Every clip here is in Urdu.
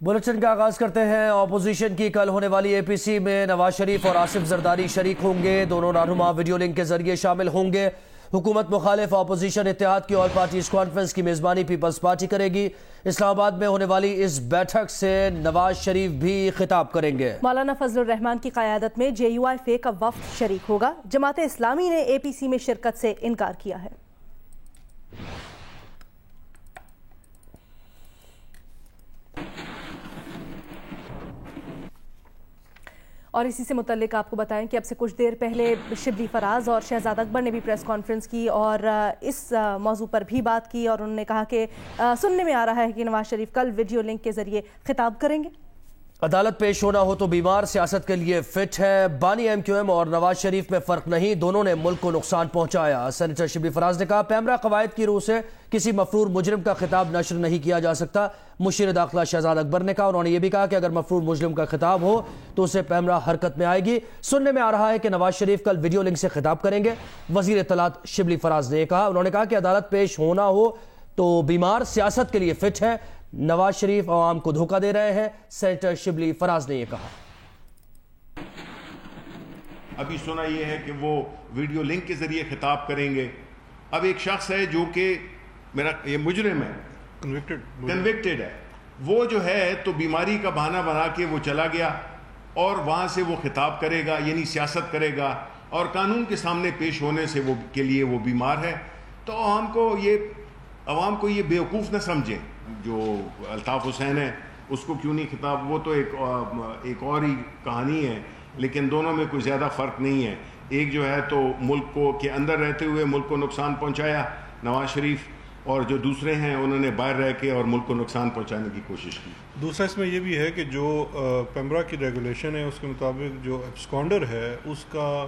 بلٹن کا آغاز کرتے ہیں۔ اپوزیشن کی کل ہونے والی اے پی سی میں نواز شریف اور آصف زرداری شریک ہوں گے۔ دونوں رہنما ویڈیو لنک کے ذریعے شامل ہوں گے۔ حکومت مخالف اپوزیشن اتحاد کی آل پارٹیز کانفرنس کی میزبانی پیپلز پارٹی کرے گی۔ اسلام آباد میں ہونے والی اس بیٹھک سے نواز شریف بھی خطاب کریں گے۔ مولانا فضل الرحمان کی قیادت میں جے یو آئی فے کا وفد شریک ہوگا۔ جماعت اسلامی نے اے پی سی میں شرکت سے انکار کیا ہے۔ اور اسی سے متعلق آپ کو بتائیں کہ اب سے کچھ دیر پہلے شبلی فراز اور شہزاد اکبر نے بھی پریس کانفرنس کی اور اس موضوع پر بھی بات کی، اور انہوں نے کہا کہ سننے میں آ رہا ہے کہ نواز شریف کل ویڈیو لنک کے ذریعے خطاب کریں گے۔ عدالت پیش ہونا ہو تو بیمار، سیاست کے لیے فٹ ہے۔ بانی ایم کیو ایم اور نواز شریف میں فرق نہیں، دونوں نے ملک کو نقصان پہنچایا۔ سینیٹر شبلی فراز نے کہا پیمرا قواعد کی روح سے کسی مفرور مجرم کا خطاب نشر نہیں کیا جا سکتا۔ مشیر داخلہ شہزاد اکبر نے کہا، انہوں نے یہ بھی کہا کہ اگر مفرور مجرم کا خطاب ہو تو اسے پیمرا حرکت میں آئے گی۔ سننے میں آ رہا ہے کہ نواز شریف کل ویڈیو لنک سے خطاب کریں گے۔ وزیر اطلاعات شبلی فراز نے یہ کہا، انہوں نے کہا کہ عدالت پیش ہونا ہو تو بیمار، سیاست کے لیے فٹ ہے۔ نواز شریف عوام کو دھوکہ دے رہے ہیں، سینیٹر شبلی فراز نے یہ کہا۔ ابھی سنا یہ ہے کہ وہ ویڈیو لنک کے ذریعے خطاب کریں گے۔ اب ایک شخص ہے جو کہ میرا یہ مجرم ہے، کنوکٹڈ ہے، وہ جو ہے تو بیماری کا بہانہ بنا کے وہ چلا گیا اور وہاں سے وہ خطاب کرے گا، یعنی سیاست کرے گا، اور قانون کے سامنے پیش ہونے سے وہ کے لیے وہ بیمار ہے۔ تو عوام کو یہ بیوقوف نہ سمجھیں۔ جو الطاف حسین ہے اس کو کیوں نہیں خطاب، وہ تو ایک اور ہی کہانی ہے، لیکن دونوں میں کوئی زیادہ فرق نہیں ہے۔ ایک جو ہے تو ملک کو کے اندر رہتے ہوئے ملک کو نقصان پہنچایا نواز شریف، اور جو دوسرے ہیں انہوں نے باہر رہ کے اور ملک کو نقصان پہنچانے کی کوشش کی۔ دوسرا اس میں یہ بھی ہے کہ جو پیمرا کی ریگولیشن ہے اس کے مطابق جو ایبسکانڈر ہے اس کا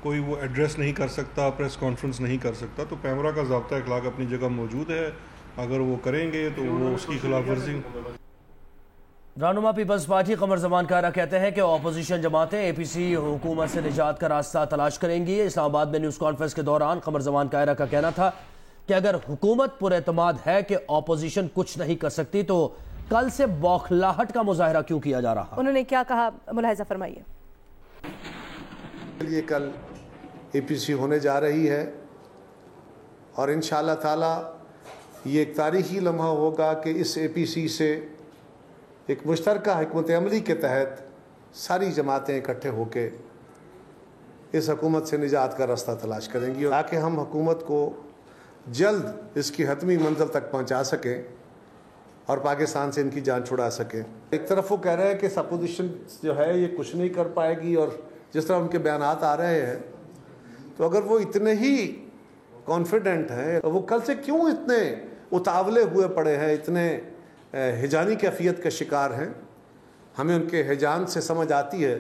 کوئی وہ ایڈریس نہیں کر سکتا، پریس کانفرنس نہیں کر سکتا۔ تو پیمرا کا ضابطہ اخلاق اپنی جگہ موجود ہے، اگر وہ کریں گے تو وہ اس کی خلاف ورزی۔ رہنما پیپلز پارٹی قمر زمان کائرہ کہتے ہیں کہ اپوزیشن جماعتیں اے پی سی حکومت سے نجات کا راستہ تلاش کریں گی۔ اسلام آباد میں نیوز کانفرنس کے دوران قمر زمان کائرہ کا کہنا تھا کہ اگر حکومت پر اعتماد ہے کہ اپوزیشن کچھ نہیں کر سکتی تو کل سے بوکھلاہٹ کا مظاہرہ کیوں کیا جا رہا؟ انہوں نے کیا کہا، ملاحظہ فرمائیے۔ یہ کل اے پی سی ہونے جا رہی ہے اور انشاءاللہ تعالی یہ ایک تاریخی لمحہ ہوگا کہ اس اے پی سی سے ایک مشترکہ حکمت عملی کے تحت ساری جماعتیں اکٹھے ہو کے اس حکومت سے نجات کا راستہ تلاش کریں گی، تاکہ ہم حکومت کو جلد اس کی حتمی منزل تک پہنچا سکیں اور پاکستان سے ان کی جان چھڑا سکیں۔ ایک طرف وہ کہہ رہے ہیں کہ اپوزیشن جو ہے یہ کچھ نہیں کر پائے گی، اور جس طرح ان کے بیانات آ رہے ہیں تو اگر وہ اتنے ہی کانفیڈنٹ ہیں تو وہ کل سے کیوں اتنے اتاولے ہوئے پڑے ہیں، اتنے ہیجانی کیفیت کے شکار ہیں؟ ہمیں ان کے ہیجان سے سمجھ آتی ہے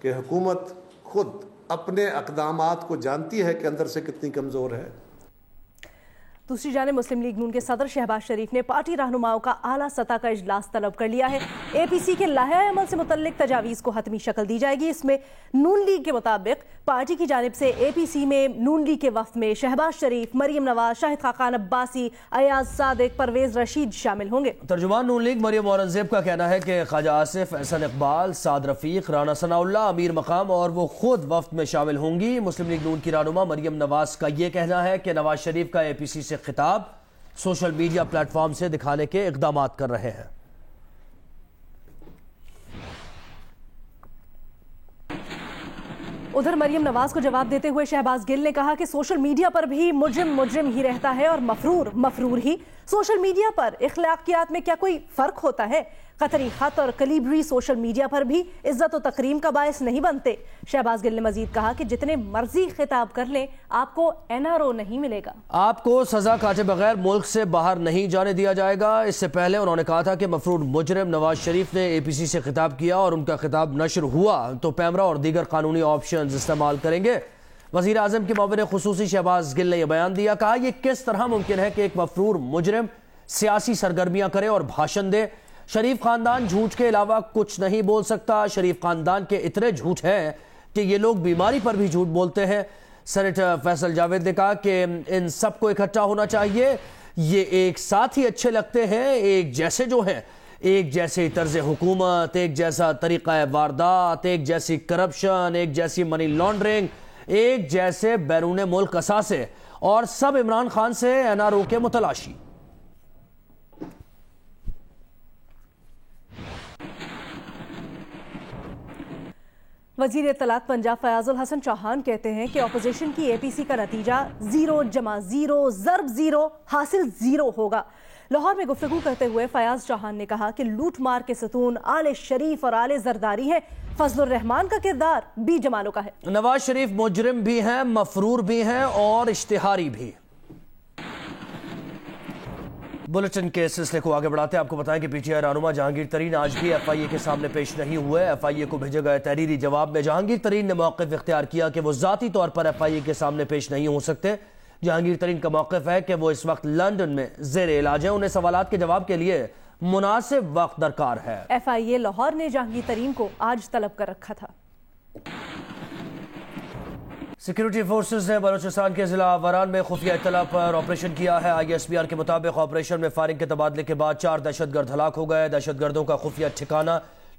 کہ حکومت خود اپنے اقدامات کو جانتی ہے کہ اندر سے کتنی کمزور ہے۔ دوسری جانب مسلم لیگ نون کے صدر شہباز شریف نے پارٹی رہنماؤں کا اعلیٰ سطح کا اجلاس طلب کر لیا ہے۔ اے پی سی کے لائحہ عمل سے متعلق تجاویز کو حتمی شکل دی جائے گی۔ اس میں نون لیگ کے مطابق پارٹی کی جانب سے اے پی سی میں نون لیگ کے وفد میں شہباز شریف، مریم نواز، شاہد خاقان عباسی، ایاز صادق، پرویز رشید شامل ہوں گے۔ ترجمان نون لیگ مریم اورنگزیب کا کہنا ہے کہ خواجہ آصف، احسن اقبال، سعد رفیق، رانا ثناءاللہ، امیر مقام اور وہ خود وفد میں شامل ہوں گی۔ مسلم لیگ نون کی رہنما مریم نواز کا یہ کہنا ہے کہ نواز شریف کا اے پی سی سے خطاب سوشل میڈیا پلیٹ فارم سے دکھانے کے اقدامات کر رہے ہیں۔ ادھر مریم نواز کو جواب دیتے ہوئے شہباز گل نے کہا کہ سوشل میڈیا پر بھی مجرم ہی رہتا ہے اور مفرور ہی۔ سوشل میڈیا پر اخلاقیات میں کیا کوئی فرق ہوتا ہے؟ قطری خط اور کلیبری سوشل میڈیا پر بھی عزت و تکریم کا باعث نہیں بنتے۔ شہباز گل نے مزید کہا کہ جتنے مرضی خطاب کر لیں آپ کو این آر او نہیں ملے گا، آپ کو سزا کاٹے بغیر ملک سے باہر نہیں جانے دیا جائے گا۔ اس سے پہلے انہوں نے کہا تھا کہ مفرور مجرم نواز شریف نے اے پی سی سے خطاب کیا اور ان کا خطاب نشر ہوا تو پیمرا اور دیگر قانونی آپشنز استعمال کریں گے۔ وزیر اعظم کے معاون خصوصی شہباز گل نے یہ بیان دیا، کہا یہ کس طرح ممکن ہے کہ ایک مفرور مجرم سیاسی سرگرمیاں کرے اور بھاشن دے؟ شریف خاندان جھوٹ کے علاوہ کچھ نہیں بول سکتا۔ شریف خاندان کے اتنے جھوٹ ہیں کہ یہ لوگ بیماری پر بھی جھوٹ بولتے ہیں۔ سینیٹر فیصل جاوید نے کہا کہ ان سب کو اکٹھا ہونا چاہیے، یہ ایک ساتھ ہی اچھے لگتے ہیں، ایک جیسے جو ہیں، ایک جیسے طرز حکومت، ایک جیسا طریقہ واردات، ایک جیسی کرپشن، ایک جیسی منی لانڈرنگ، ایک جیسے بیرون ملک اثاثے، اور سب عمران خان سے این آر او کے متلاشی۔ وزیر اطلاعات پنجاب فیاض الحسن چوہان کہتے ہیں کہ اپوزیشن کی اے پی سی کا نتیجہ 0 جمع 0 ضرب 0 حاصل 0 ہوگا۔ لاہور میں گفتگو کرتے ہوئے فیاض چوہان نے کہا کہ لوٹ مار کے ستون آل شریف اور آل زرداری ہیں، فضل الرحمان کا کردار بی جمالوں کا ہے۔ نواز شریف مجرم بھی ہیں، مفرور بھی ہیں اور اشتہاری بھی۔ بلٹن کے سلسلے کو آگے بڑھاتے ہیں، آپ کو بتائیں کہ پی ٹی آئی رہنما جہانگیر ترین آج بھی ایف آئی اے کے سامنے پیش نہیں ہوئے۔ ایف آئی اے کو بھیجے گئے تحریری جواب میں جہانگیر ترین نے موقف اختیار کیا کہ وہ ذاتی طور پر ایف آئی اے کے سامنے پیش نہیں ہو سکتے۔ جہانگیر ترین کا موقف ہے کہ وہ اس وقت لندن میں زیر علاج ہیں، انہیں سوالات کے جواب کے لیے مناسب وقت درکار ہے۔ ایف آئی اے لاہور نے جہانگیر ترین کو آج طلب کر رکھا تھا۔ سیکیورٹی فورسز نے بلوچستان کے ضلع وران میں خفیہ اطلاع پر آپریشن کیا ہے۔ آئی ایس بی آر کے مطابق آپریشن میں فائرنگ کے تبادلے کے بعد 4 دہشت گرد ہلاک ہو گئے۔ دہشت گردوں کا خفیہ ٹھکانہ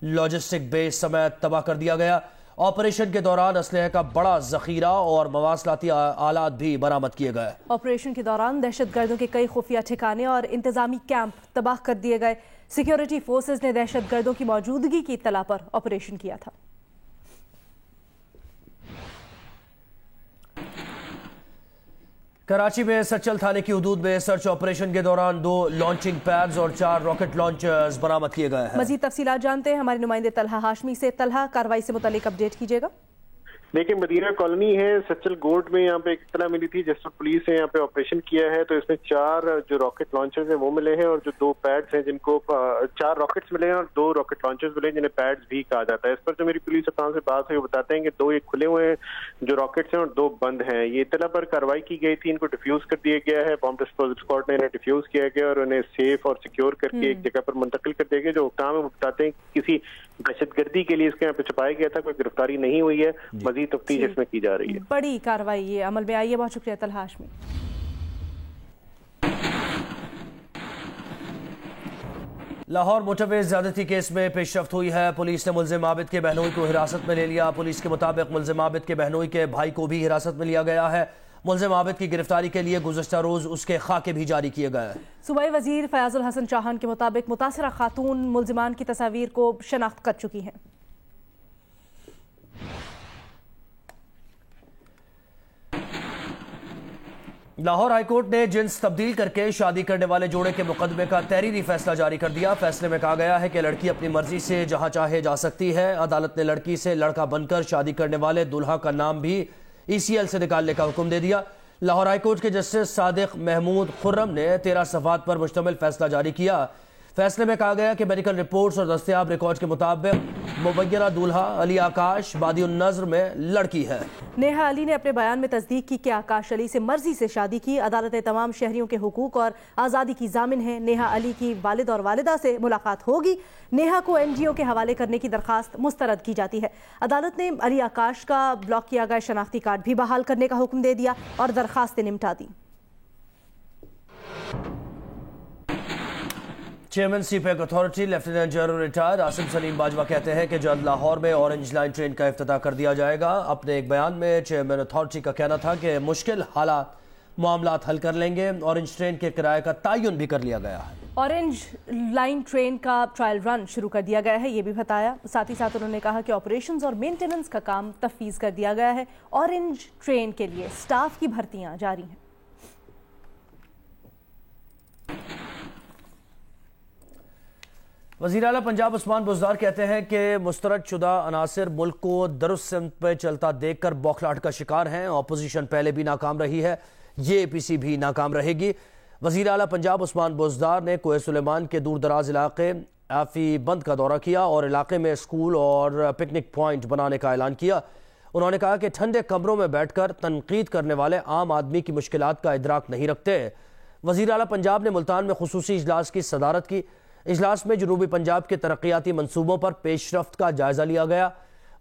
لاجسٹک بیس سمیت تباہ کر دیا گیا۔ آپریشن کے دوران اسلحے کا بڑا ذخیرہ اور مواصلاتی آلات بھی برآمد کیے گئے۔ آپریشن کے دوران دہشت گردوں کے کئی خفیہ ٹھکانے اور انتظامی کیمپ تباہ کر دیے گئے۔ سیکیورٹی فورسز نے دہشت گردوں کی موجودگی کی اطلاع پر آپریشن کیا تھا۔ کراچی میں سچل تھانے کی حدود میں سرچ آپریشن کے دوران 2 لانچنگ پیڈز اور 4 راکٹ لانچرز برآمد کیے گئے ہیں۔ مزید تفصیلات جانتے ہیں ہمارے نمائندے طلحہ ہاشمی سے۔ طلحہ، کارروائی سے متعلق اپڈیٹ کیجیے گا۔ دیکھیں، مدینہ کالونی ہے سچل گوٹ میں، یہاں پہ ایک اطلاع ملی تھی جس پر پولیس نے یہاں پہ آپریشن کیا ہے، تو اس میں 4 جو راکٹ لانچرز ہیں وہ ملے ہیں، اور جو 2 پیڈز ہیں جن کو 4 راکٹس ملے ہیں اور 2 راکٹ لانچرز ملے ہیں جنہیں پیڈز بھی کہا جاتا ہے۔ اس پر جو میری پولیس افسران سے بات ہوئی وہ بتاتے ہیں کہ 2 یہ کھلے ہوئے ہیں جو راکٹس ہیں اور 2 بند ہیں۔ یہ اطلاع پر کارروائی کی گئی تھی، ان کو ڈیفیوز کر دیا گیا ہے، بام ڈسپوزل اسکواڈ نے انہیں ڈیفیوز کیا گیا اور انہیں سیف اور سیکیور کر کے ایک جگہ پر منتقل کر دیا گیا۔ جو حکام ہے وہ بتاتے ہیں کہ کسی دہشت گردی کے لیے اس کے یہاں پہ چھپایا گیا تھا، کوئی گرفتاری نہیں ہوئی ہے، مزید تفتیش اس میں کی جا رہی ہے۔ بڑی کارروائی یہ عمل میں آئی ہے۔ بہت شکریہ طلحہ ہاشمی۔ لاہور موٹروے زیادتی کیس میں پیش رفت ہوئی ہے۔ پولیس نے ملزم عابد کے بہنوئی کو حراست میں لے لیا۔ پولیس کے مطابق ملزم عابد کے بہنوئی کے بھائی کو بھی حراست میں لیا گیا ہے۔ ملزم عابد کی گرفتاری کے لیے گزشتہ روز اس کے خاکے بھی جاری کیے گئے۔ صوبائی وزیر فیاض الحسن چوہان کے مطابق متاثرہ خاتون ملزمان کی تصاویر کو شناخت کر چکی ہیں۔ لاہور ہائی کورٹ نے جنس تبدیل کر کے شادی کرنے والے جوڑے کے مقدمے کا تحریری فیصلہ جاری کر دیا۔ فیصلے میں کہا گیا ہے کہ لڑکی اپنی مرضی سے جہاں چاہے جا سکتی ہے۔ عدالت نے لڑکی سے لڑکا بن کر شادی کرنے والے دلہا کا نام بھی ای سی ایل سے نکالنے کا حکم دے دیا۔ لاہور ہائی کورٹ کے جسٹس صادق محمود خرم نے 13 صفحات پر مشتمل فیصلہ جاری کیا۔ فیصلے میں کہا گیا کہ میڈیکل رپورٹس اور دستیاب ریکارڈ کے مطابق مبینہ دولہا علی آکاش بادی النظر میں لڑکی ہے۔ نیہا علی نے اپنے بیان میں تصدیق کی کہ آکاش علی سے مرضی سے شادی کی۔ عدالت نے تمام شہریوں کے حقوق اور آزادی کی ضامن ہے۔ نیہا علی کی والد اور والدہ سے ملاقات ہوگی۔ نیہا کو این جی او کے حوالے کرنے کی درخواست مسترد کی جاتی ہے۔ عدالت نے علی آکاش کا بلاک کیا گیا شناختی کارڈ بھی بحال کرنے کا حکم دے دیا اور درخواستیں نمٹا دی۔ Chairman CPEC authority lieutenant general retired Asim Saleem Bajwa کہتے ہیں کہ جلد لاہور میں اورنج لائن ٹرین کا افتتاح کر دیا جائے گا۔ اپنے ایک بیان میں چیئرمین اتھارٹی کا کہنا تھا کہ مشکل معاملات حل کر لیں گے۔ اورنج ٹرین کے کرایہ کا تعین بھی کر لیا گیا ہے۔ اورنج لائن ٹرین کا ٹرائل رن شروع کر دیا گیا ہے، یہ بھی بتایا۔ ساتھ ہی ساتھ انہوں نے کہا کہ آپریشنز اور مینٹیننس کا کام تفویض کر دیا گیا ہے۔ اورنج ٹرین کے لیے سٹاف کی بھرتیاں جاری ہیں۔ وزیر اعلیٰ پنجاب عثمان بزدار کہتے ہیں کہ مسترد شدہ عناصر ملک کو درست سمت پہ چلتا دیکھ کر بوکھلاہٹ کا شکار ہیں۔ اپوزیشن پہلے بھی ناکام رہی ہے، یہ اے پی سی بھی ناکام رہے گی۔ وزیر اعلیٰ پنجاب عثمان بزدار نے کوہ سلیمان کے دور دراز علاقے آفی بند کا دورہ کیا اور علاقے میں اسکول اور پکنک پوائنٹ بنانے کا اعلان کیا۔ انہوں نے کہا کہ ٹھنڈے کمروں میں بیٹھ کر تنقید کرنے والے عام آدمی کی مشکلات کا ادراک نہیں رکھتے۔ وزیر اعلیٰ پنجاب نے ملتان میں خصوصی اجلاس کی صدارت کی۔ اجلاس میں جنوبی پنجاب کے ترقیاتی منصوبوں پر پیش رفت کا جائزہ لیا گیا۔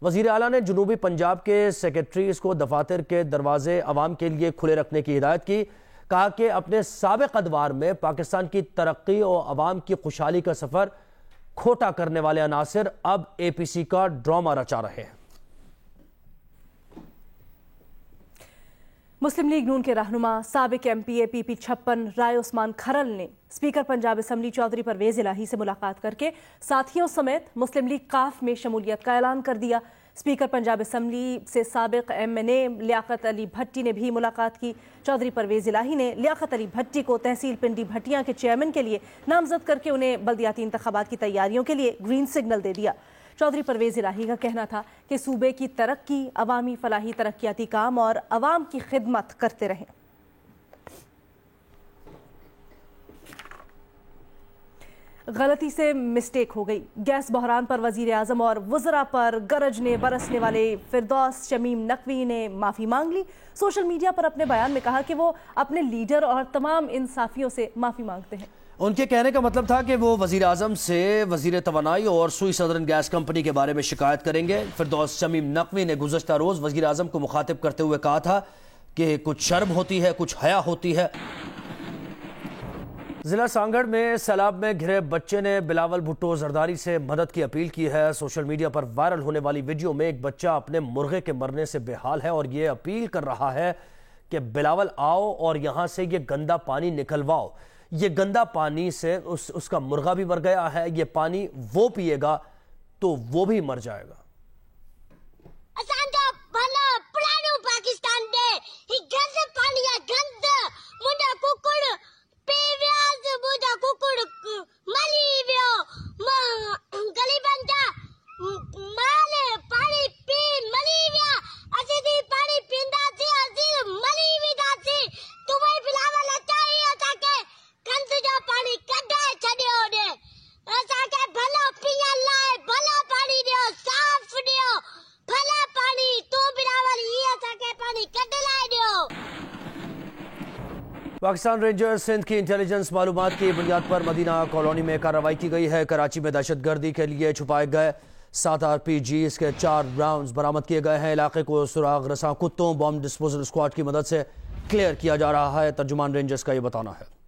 وزیر اعلیٰ نے جنوبی پنجاب کے سیکرٹریز کو دفاتر کے دروازے عوام کے لیے کھلے رکھنے کی ہدایت کی۔ کہا کہ اپنے سابق ادوار میں پاکستان کی ترقی اور عوام کی خوشحالی کا سفر کھوٹا کرنے والے عناصر اب اے پی سی کا ڈرامہ رچا رہے ہیں۔ مسلم لیگ نون کے رہنما سابق ایم پی اے پی پی 56 رائے عثمان کھرل نے اسپیکر پنجاب اسمبلی چودھری پرویز الہی سے ملاقات کر کے ساتھیوں سمیت مسلم لیگ قاف میں شمولیت کا اعلان کر دیا۔ اسپیکر پنجاب اسمبلی سے سابق ایم این اے لیاقت علی بھٹی نے بھی ملاقات کی۔ چودھری پرویز الہی نے لیاقت علی بھٹی کو تحصیل پنڈی بھٹیاں کے چیئرمین کے لیے نامزد کر کے انہیں بلدیاتی انتخابات کی تیاریوں کے لیے گرین سگنل دے دیا۔ چودھری پرویز الہی کا کہنا تھا کہ صوبے کی ترقی، عوامی فلاحی ترقیاتی کام اور عوام کی خدمت کرتے رہیں۔ غلطی سے مسٹیک ہو گئی، گیس بحران پر وزیر اعظم اور وزراء پر گرجنے برسنے والے فردوس شمیم نقوی نے معافی مانگ لی۔ سوشل میڈیا پر اپنے بیان میں کہا کہ وہ اپنے لیڈر اور تمام انصافیوں سے معافی مانگتے ہیں۔ ان کے کہنے کا مطلب تھا کہ وہ وزیر اعظم سے وزیر توانائی اور سوئی سدرن گیس کمپنی کے بارے میں شکایت کریں گے۔ فردوس شمیم نقوی نے گزشتہ روز وزیر اعظم کو مخاطب کرتے ہوئے کہا تھا کہ کچھ شرم ہوتی ہے، کچھ حیا ہوتی ہے۔ ضلع سانگڑ میں سیلاب میں گھرے بچے نے بلاول بھٹو زرداری سے مدد کی اپیل کی ہے۔ سوشل میڈیا پر وائرل ہونے والی ویڈیو میں ایک بچہ اپنے مرغے کے مرنے سے بے حال ہے اور یہ اپیل کر رہا ہے کہ بلاول آؤ اور یہاں سے یہ گندا پانی نکلواؤ۔ یہ گندا پانی سے اس کا مرغا بھی مر گیا ہے، یہ پانی وہ پیے گا تو وہ بھی مر جائے گا۔ پاکستان رینجرز سندھ کی انٹیلیجنس معلومات کی بنیاد پر مدینہ کالونی میں کارروائی کی گئی ہے۔ کراچی میں دہشت گردی کے لیے چھپائے گئے 7 RPG کے 4 راؤنڈز برآمد کیے گئے ہیں۔ علاقے کو سراغ رساں کتوں، بم ڈسپوزل اسکواڈ کی مدد سے کلیئر کیا جا رہا ہے۔ ترجمان رینجرز کا یہ بتانا ہے۔